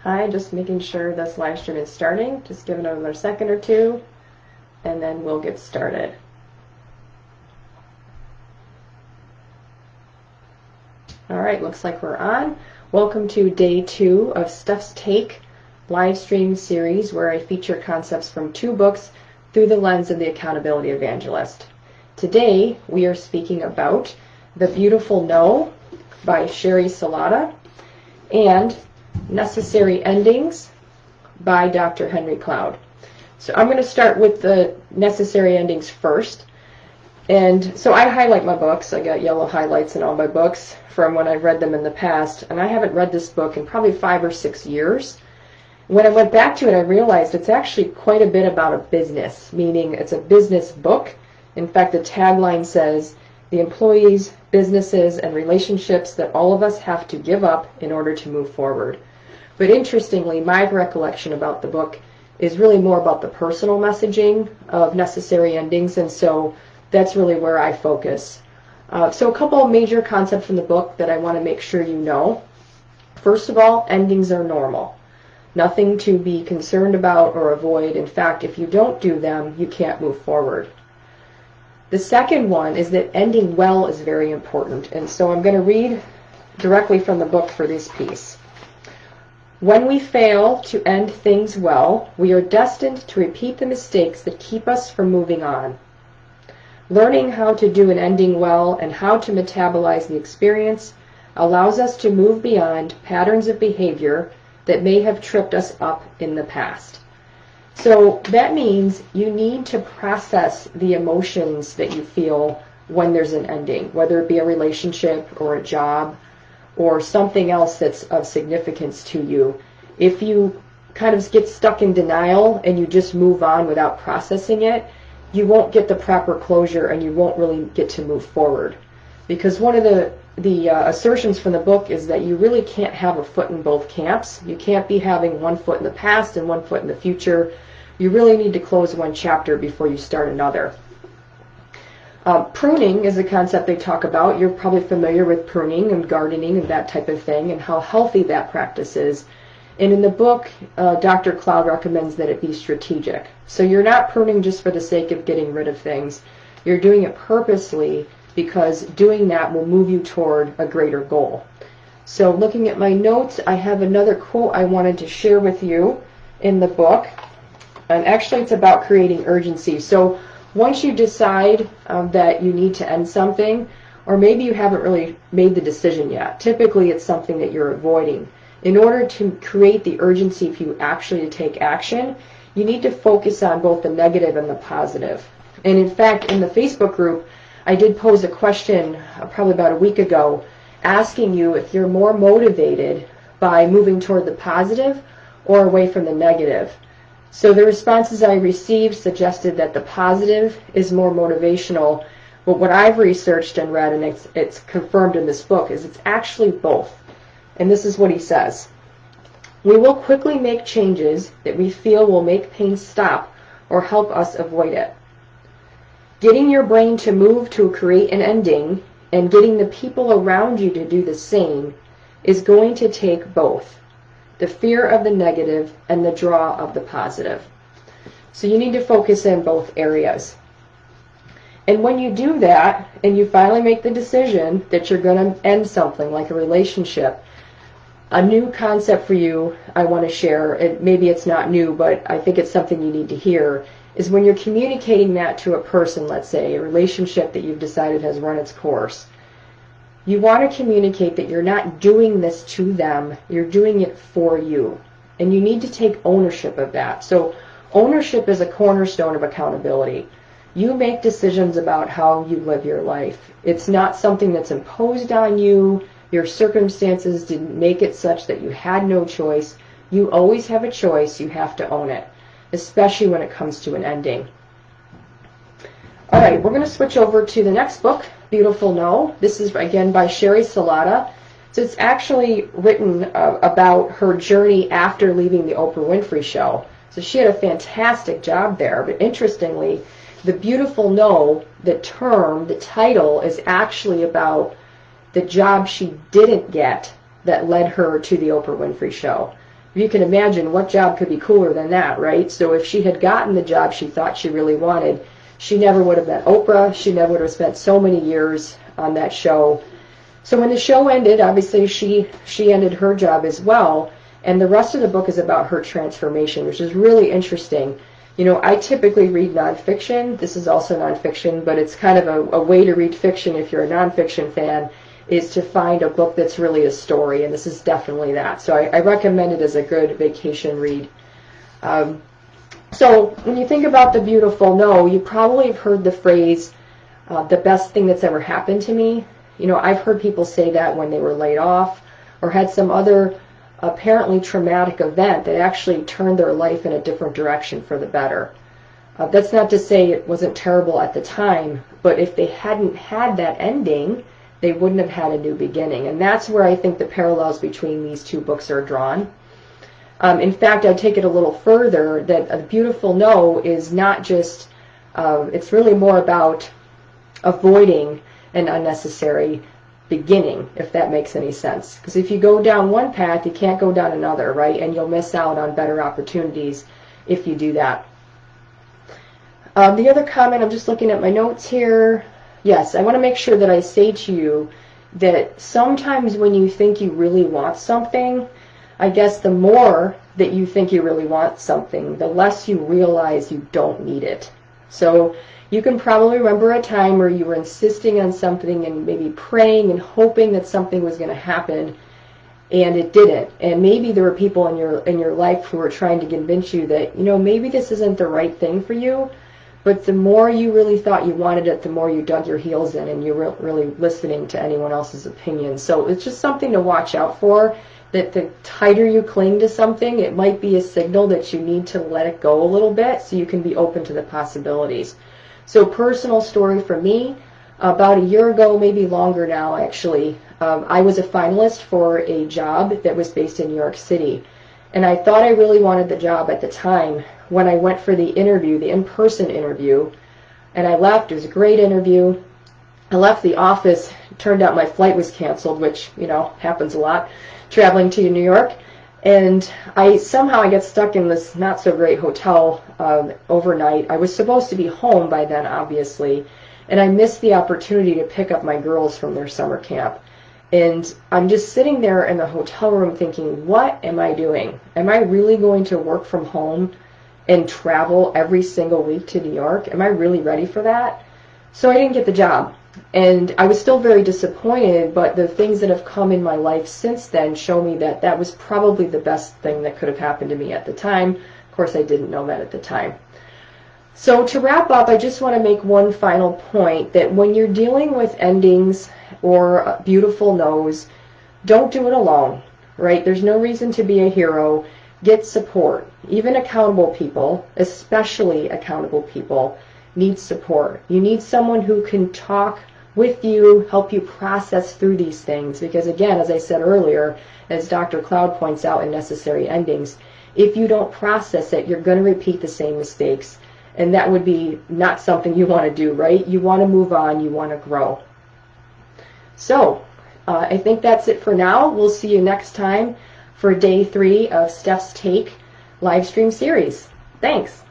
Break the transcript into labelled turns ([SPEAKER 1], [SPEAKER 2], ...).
[SPEAKER 1] Hi, just making sure this live stream is starting. Just give it another second or two, and then we'll get started. All right, looks like we're on. Welcome to day 2 of Steph's Take live stream series, where I feature concepts from 2 books through the lens of the accountability evangelist. Today, we are speaking about The Beautiful No by Sheri Salata and Necessary Endings by Dr. Henry Cloud. So I'm going to start with the necessary endings first. And so I highlight my books. I got yellow highlights in all my books from when I've read them in the past. And I haven't read this book in probably 5 or 6 years. When I went back to it, I realized it's actually quite a bit about a business, meaning it's a business book. In fact, the tagline says, the employees, businesses, and relationships that all of us have to give up in order to move forward. But interestingly, my recollection about the book is really more about the personal messaging of necessary endings, and so that's really where I focus. So a couple of major concepts from the book that I want to make sure you know. First of all, endings are normal. Nothing to be concerned about or avoid. In fact, if you don't do them, you can't move forward. The second one is that ending well is very important, and so I'm going to read directly from the book for this piece. When we fail to end things well, we are destined to repeat the mistakes that keep us from moving on. Learning how to do an ending well and how to metabolize the experience allows us to move beyond patterns of behavior that may have tripped us up in the past. So that means you need to process the emotions that you feel when there's an ending, whether it be a relationship or a job or something else that's of significance to you. If you kind of get stuck in denial and you just move on without processing it, you won't get the proper closure and you won't really get to move forward. Because one of the assertions from the book is that you really can't have a foot in both camps. You can't be having one foot in the past and one foot in the future. You really need to close one chapter before you start another. Pruning is a concept they talk about. You're probably familiar with pruning and gardening and that type of thing and how healthy that practice is. And in the book, Dr. Cloud recommends that it be strategic. So you're not pruning just for the sake of getting rid of things. You're doing it purposely because doing that will move you toward a greater goal. So looking at my notes, I have another quote I wanted to share with you in the book. And actually, it's about creating urgency. So once you decide that you need to end something, or maybe you haven't really made the decision yet, typically it's something that you're avoiding. In order to create the urgency for you actually to take action, you need to focus on both the negative and the positive. And in fact, in the Facebook group, I did pose a question probably about a week ago, asking you if you're more motivated by moving toward the positive or away from the negative. So the responses I received suggested that the positive is more motivational, but what I've researched and read, and it's confirmed in this book, is it's actually both. And this is what he says. We will quickly make changes that we feel will make pain stop or help us avoid it. Getting your brain to move to create an ending and getting the people around you to do the same is going to take both. The fear of the negative and the draw of the positive. So you need to focus in both areas. And when you do that, and you finally make the decision that you're going to end something like a relationship, a new concept for you I want to share, maybe it's not new, but I think it's something you need to hear, is when you're communicating that to a person, let's say, a relationship that you've decided has run its course, you want to communicate that you're not doing this to them, you're doing it for you. And you need to take ownership of that. So ownership is a cornerstone of accountability. You make decisions about how you live your life. It's not something that's imposed on you. Your circumstances didn't make it such that you had no choice. You always have a choice. You have to own it, especially when it comes to an ending. All right, we're going to switch over to the next book, Beautiful No. This is, again, by Sheri Salata. So it's actually written about her journey after leaving the Oprah Winfrey Show. So she had a fantastic job there, but interestingly, the Beautiful No, the term, the title, is actually about the job she didn't get that led her to the Oprah Winfrey Show. you can imagine what job could be cooler than that, right? So if she had gotten the job she thought she really wanted, she never would have met Oprah. She never would have spent so many years on that show. So when the show ended, obviously she ended her job as well. And the rest of the book is about her transformation, which is really interesting. You know, I typically read nonfiction. This is also nonfiction, but it's kind of a way to read fiction if you're a nonfiction fan, is to find a book that's really a story, and this is definitely that. So I recommend it as a good vacation read. So when you think about The Beautiful No, you probably have heard the phrase, the best thing that's ever happened to me. You know, I've heard people say that when they were laid off or had some other apparently traumatic event that actually turned their life in a different direction for the better. That's not to say it wasn't terrible at the time, but if they hadn't had that ending, they wouldn't have had a new beginning. And that's where I think the parallels between these two books are drawn. In fact, I'd take it a little further, that A Beautiful No is not just, it's really more about avoiding an unnecessary beginning, if that makes any sense. Because if you go down one path, you can't go down another, right? And you'll miss out on better opportunities if you do that. The other comment, I'm just looking at my notes here. Yes, I want to make sure that I say to you that sometimes when you think you really want something, I guess the more that you think you really want something, the less you realize you don't need it. So you can probably remember a time where you were insisting on something and maybe praying and hoping that something was going to happen, and it didn't. And maybe there were people in your life who were trying to convince you that, you know, maybe this isn't the right thing for you. But the more you really thought you wanted it, the more you dug your heels in and you were really listening to anyone else's opinion. So it's just something to watch out for, that the tighter you cling to something, it might be a signal that you need to let it go a little bit so you can be open to the possibilities. So personal story for me, about a year ago, maybe longer now actually, I was a finalist for a job that was based in New York City. And I thought I really wanted the job at the time when I went for the interview, the in-person interview, and I left. It was a great interview. I left the office. It turned out my flight was canceled, which, you know, happens a lot, traveling to New York. And somehow I got stuck in this not-so-great hotel overnight. I was supposed to be home by then, obviously, and I missed the opportunity to pick up my girls from their summer camp. And I'm just sitting there in the hotel room thinking, what am I doing? Am I really going to work from home and travel every single week to New York? Am I really ready for that? So I didn't get the job. And I was still very disappointed, but the things that have come in my life since then show me that that was probably the best thing that could have happened to me at the time. Of course, I didn't know that at the time. So to wrap up, I just want to make one final point, that when you're dealing with endings or beautiful no's, don't do it alone, right? There's no reason to be a hero. Get support. Even accountable people, especially accountable people, need support. You need someone who can talk with you, help you process through these things. Because again, as I said earlier, as Dr. Cloud points out in Necessary Endings, if you don't process it, you're going to repeat the same mistakes. And that would be not something you want to do, right? You want to move on. You want to grow. So, I think that's it for now. We'll see you next time for day 3 of Steph's Take live stream series. Thanks.